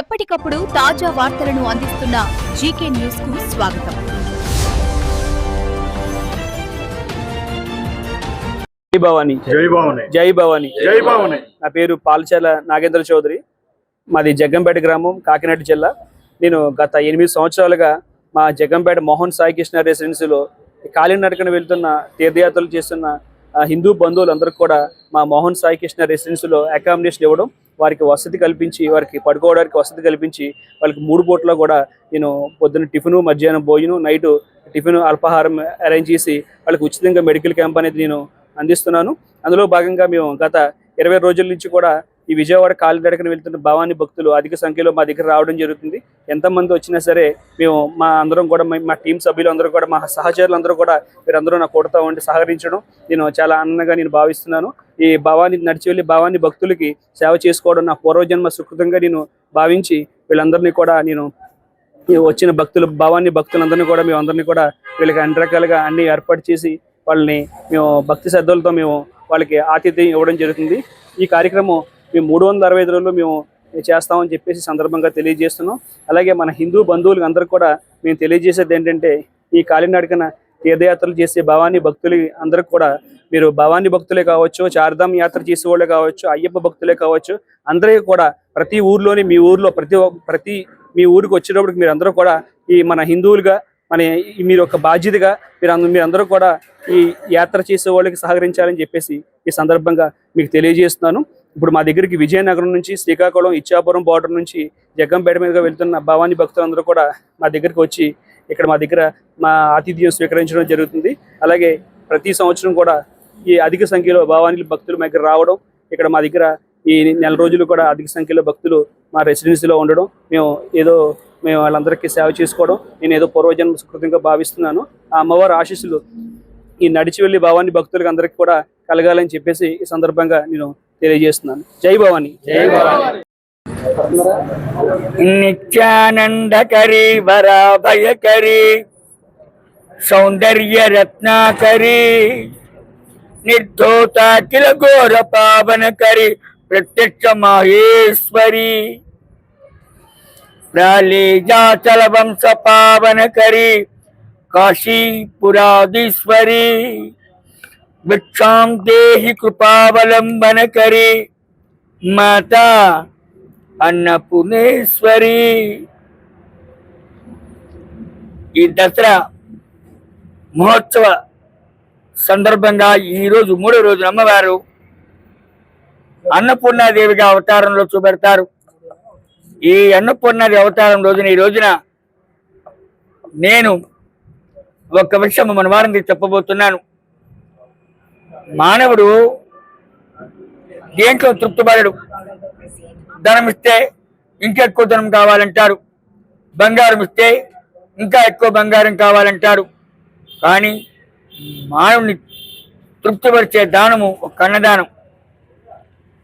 ఎప్పటికప్పుడు తాజా వార్తలను అందిస్తున్న జీకే న్యూస్ కు స్వాగతం. జై భవాని, జై భవాని, జై భవాని, జై భవాని. నా పేరు పాల్చాల నాగేంద్ర చౌదరి. మాది జగ్గంపేట గ్రామం, కాకినాడ జిల్లా. నేను గత 8 సంవత్సరాలుగా మా జగ్గంపేట మోహన్ సాయి కృష్ణ రెసిడెన్సీలో కాలినడకన వెళ్తున్న తీర్థయాత్రలు చేస్తున్న హిందూ బంధువులందరికీ కూడా మా మోహన్ సాయి కృష్ణ రెసిడెన్సీలో అకామిడేషన్ ఇవ్వడం, వారికి వసతి కల్పించి, వారికి పడుకోవడానికి వసతి కల్పించి, వాళ్ళకి 3 పూటలో కూడా నేను పొద్దున్న టిఫిను, మధ్యాహ్నం భోజనం, నైట్ టిఫిన్, అల్పాహారం అరేంజ్ చేసి వాళ్ళకి ఉచితంగా మెడికల్ క్యాంప్ అనేది నేను అందిస్తున్నాను. అందులో భాగంగా మేము గత 20 రోజుల నుంచి కూడా ఈ విజయవాడ కాలినడకన వెళ్తున్న భవానీ భక్తులు అధిక సంఖ్యలో మా దగ్గర రావడం జరుగుతుంది. ఎంతమంది వచ్చినా సరే మేము మా అందరం కూడా, మా టీం సభ్యులు అందరూ కూడా, మా సహచరులందరూ కూడా మీరందరూ నా కూడతా ఉండి సహకరించడం నేను చాలా ఆనందంగా నేను భావిస్తున్నాను. ఈ భవానీ నడిచి వెళ్ళి భవానీ భక్తులకి సేవ చేసుకోవడం నా పూర్వజన్మ సుకృతంగా నేను భావించి వీళ్ళందరినీ కూడా నేను వచ్చిన భవానీ భక్తులందరినీ కూడా మేము అందరినీ కూడా వీళ్ళకి అన్ని రకాలుగా అన్ని ఏర్పాటు చేసి వాళ్ళని మేము భక్తి శ్రద్ధలతో మేము వాళ్ళకి ఆతిథ్యం ఇవ్వడం జరుగుతుంది. ఈ కార్యక్రమం మేము 365 రోజులు మేము చేస్తామని చెప్పేసి సందర్భంగా తెలియజేస్తున్నాం. అలాగే మన హిందూ బంధువులకు అందరికీ కూడా మేము తెలియజేసేది ఏంటంటే, ఈ కాలినడకన తీర్థయాత్రలు చేసే భవానీ భక్తులు అందరికి కూడా మీరు భవానీ భక్తులే కావచ్చు, చార్ధామ్ యాత్ర చేసే వాళ్ళే కావచ్చు, అయ్యప్ప భక్తులే కావచ్చు, అందరికీ కూడా ప్రతి ఊర్లోని మీ ఊర్లో ప్రతి మీ ఊరికి వచ్చేటప్పటికి మీరు అందరూ కూడా ఈ మన హిందువులుగా మీరు ఒక బాధ్యతగా మీరందరూ కూడా ఈ యాత్ర చేసే వాళ్ళకి సహకరించాలని చెప్పేసి ఈ సందర్భంగా మీకు తెలియజేస్తున్నాను. ఇప్పుడు మా దగ్గరికి విజయనగరం నుంచి, శ్రీకాకుళం, ఇచ్చాపురం బార్డర్ నుంచి జగ్గంపేట మీదుగా వెళ్తున్న భవానీ భక్తులందరూ కూడా మా దగ్గరికి వచ్చి ఇక్కడ మా దగ్గర మా ఆతిథ్యం స్వీకరించడం జరుగుతుంది. అలాగే ప్రతి సంవత్సరం కూడా ఈ అధిక సంఖ్యలో భవానీ భక్తులు మా దగ్గర రావడం, ఇక్కడ మా దగ్గర ఈ నెల రోజులు కూడా అధిక సంఖ్యలో భక్తులు మా రెసిడెన్సీలో ఉండడం, మేము వాళ్ళందరికీ సేవ చేసుకోవడం నేను ఏదో పూర్వజన్మ సుకృతంగా భావిస్తున్నాను. ఆ అమ్మవారి ఆశీస్సులు ఈ నడిచి వెళ్ళి భవానీ భక్తులకు అందరికీ కూడా కలగాలని చెప్పేసి ఈ సందర్భంగా నేను తెలియజేస్తున్నాను. జై భవాని, జై భవాని. నిత్యానందకరి వరాభయకరి సౌందర్య రత్నాకరి నిర్ధోత కిల ఘోర పావనకరి ప్రత్యక్ష మహేశ్వరి ప్రాళేజాచల వంశ పావనకరి కాశీపురాధీశ్వరి భిక్షాం దేహి కృపావలంబనకరి మాతా అన్నపూర్ణేశ్వరి. ఈ దసరా మహోత్సవ సందర్భంగా ఈరోజు 3వ రోజున అమ్మవారు అన్నపూర్ణాదేవిగా అవతారంలో చూపెడతారు. ఈ అన్నపూర్ణాదేవి అవతారం రోజున ఈ రోజున నేను ఒక విషయం మన వారికి చెప్పబోతున్నాను. మానవుడు దేంట్లో తృప్తిపడడు. ధనం ఇస్తే ఇంకా ఎక్కువ ధనం కావాలంటారు, బంగారం ఇస్తే ఇంకా ఎక్కువ బంగారం కావాలంటారు. కానీ మానవుని తృప్తిపరిచే దానము ఒక అన్నదానం.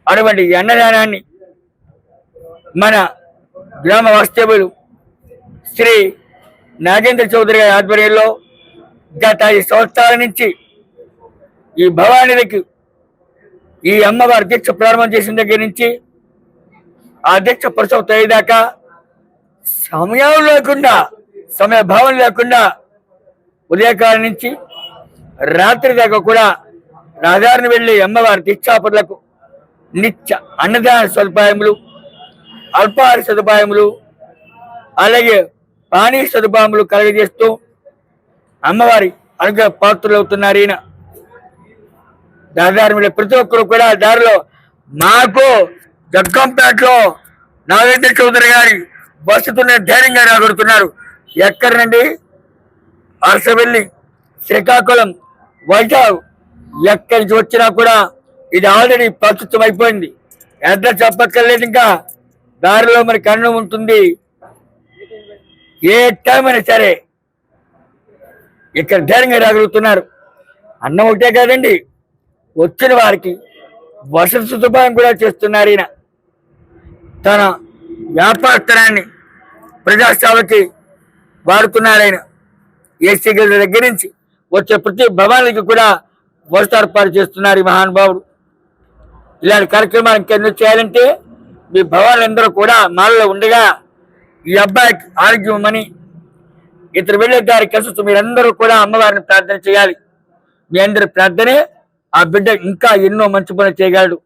అటువంటి అన్నదానాన్ని మన గ్రామ వాస్తవ్యులు శ్రీ నాగేంద్ర చౌదరి గారి ఆధ్వర్యంలో గత 5 సంవత్సరాల నుంచి ఈ భవానీకి ఈ అమ్మవారి దీక్ష ప్రారంభం చేసిన దగ్గర నుంచి ఆ దీక్ష ప్రసవం అయ్యేదాకా సమయ భావం లేకుండా ఉదయకాలం నుంచి రాత్రి దాకా కూడా రహదారిన వెళ్ళి అమ్మవారి దీక్షాపరులకు నిత్య అన్నదాన సదుపాయములు, అల్పాహార సదుపాయములు, అలాగే పానీయ సదుపాయములు కలుగజేస్తూ అమ్మవారి అనుగ్రహ పాత్రలు అవుతున్నారు. ఈయన దారిలో ప్రతి ఒక్కరు కూడా దారిలో మాకు జగ్గంపేటలో నాగేంద్ర చౌదరి గారి వసతున్న ధైర్యంగా రాగొడుతున్నారు. ఎక్కడనండి, అరసవెల్లి, శ్రీకాకుళం, వైజాగ్ ఎక్కడి నుంచి వచ్చినా కూడా ఇది ఆల్రెడీ ప్రస్తుతం అయిపోయింది. అడ్రస్ చెప్పక్కర్లేదు. ఇంకా దారిలో మరి కన్ను ఉంటుంది. ఏ టైం అయినా సరే ఇక్కడ ధైర్యంగా రాగలుగుతున్నారు. అన్నం ఒకటే కాదండి, వచ్చిన వారికి వసతి సదుపాయం కూడా చేస్తున్నారు. ఈయన తన వ్యాపారస్థానాన్ని ప్రజాసేవకి వాడుతున్నారు. ఆయన ఏసీ గదుల దగ్గర నుంచి వచ్చే ప్రతి భవానికి కూడా వసతి ఏర్పాటు చేస్తున్నారు ఈ మహానుభావుడు. ఇలాంటి కార్యక్రమాలు ఇంకెన్నో చేయాలంటే మీ భవాలందరూ కూడా మాలలో ఉండగా ఈ అబ్బాయికి ఆరోగ్యమని ఇతరు వెళ్ళే దారి కలిసి మీరందరూ కూడా అమ్మవారిని ప్రార్థన చేయాలి. మీ అందరి ప్రార్థనే ఆ బిడ్డ ఇంకా ఎన్నో మంచి పనులు చేయగలడు.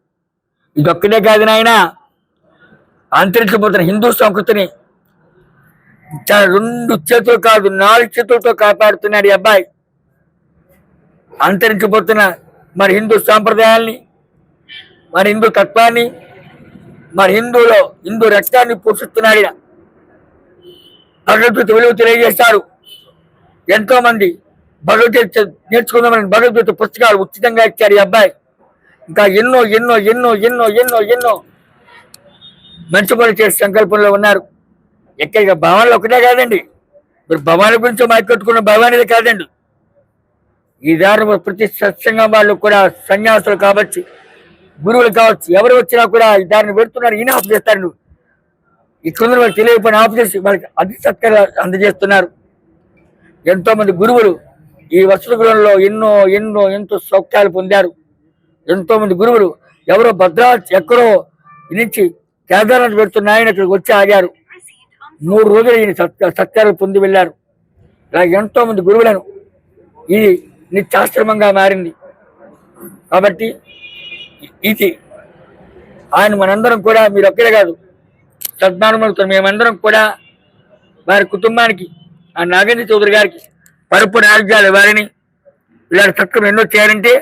ఇదొక్కడే కాదు నాయన, అంతరించిపోతున్న హిందూ సంస్కృతిని 2 చేతులు కాదు 4 చేతులతో కాపాడుతున్నాడు ఈ అబ్బాయి. అంతరించిపోతున్న మరి హిందూ సాంప్రదాయాల్ని, మరి హిందూ తత్వాన్ని, మరి హిందూ రక్తాన్ని పోషిస్తున్నాడు. ఈయన భగవద్గీత విలువ తెలియజేశారు. ఎంతో మంది భగవద్గీత నేర్చుకుందామని భగవద్గీత పుస్తకాలు ఉచితంగా ఇచ్చారు ఈ అబ్బాయి. ఇంకా ఎన్నో ఎన్నో ఎన్నో ఎన్నో ఎన్నో ఎన్నో మంచి పనులు చేసే సంకల్పంలో ఉన్నారు. ఎక్కడికి భవాన్లు ఒకటే కాదండి, మీరు భవాని గురించి మాట్లాడుకున్న భవానిది కాదండి. ఈ దారి ప్రతి సత్సంగం వాళ్ళు కూడా సన్యాసులు కావచ్చు, గురువులు కావచ్చు, ఎవరు వచ్చినా కూడా ఈ దారిని పెడుతున్నారు. ఈయన ఆఫ్ చేస్తారు. ఇక్కడ వాళ్ళు తెలియకపోయినా ఆఫ్ చేసి వాళ్ళకి అతి సత్కారాలు అందజేస్తున్నారు. ఎంతో మంది గురువులు ఈ వసతి గృహంలో ఎంతో సౌఖ్యాలు పొందారు. ఎంతో మంది గురువులు ఎవరో భద్రావతి ఎక్కడో నుంచి కేదార్నాథ్ పెడుతున్న ఆయన ఇక్కడికి వచ్చి ఆగారు. 3 రోజులు ఈయన సత్కారాలు పొంది వెళ్ళారు. ఇలా ఎంతో మంది గురువులను ఇది నిత్యాశ్రమంగా మారింది. కాబట్టి ఇది ఆయన మనందరం కూడా, మీరు ఒక్కడే కాదు సద్మానములతో మేమందరం కూడా వారి కుటుంబానికి, ఆ నాగేంద్ర చౌదరి గారికి పరిపూర్ణ ఆరోగ్యాలు ఇవ్వాలని, ఇలాంటి చక్కలు ఎన్నో చేయాలంటే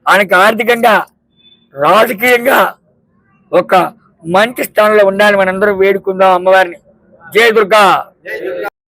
ఆయనకి ఆర్థికంగా రాజకీయంగా ఒక మంచి స్థానంలో ఉండాలని మనందరం వేడుకుందాం అమ్మవారిని. జై దుర్గా.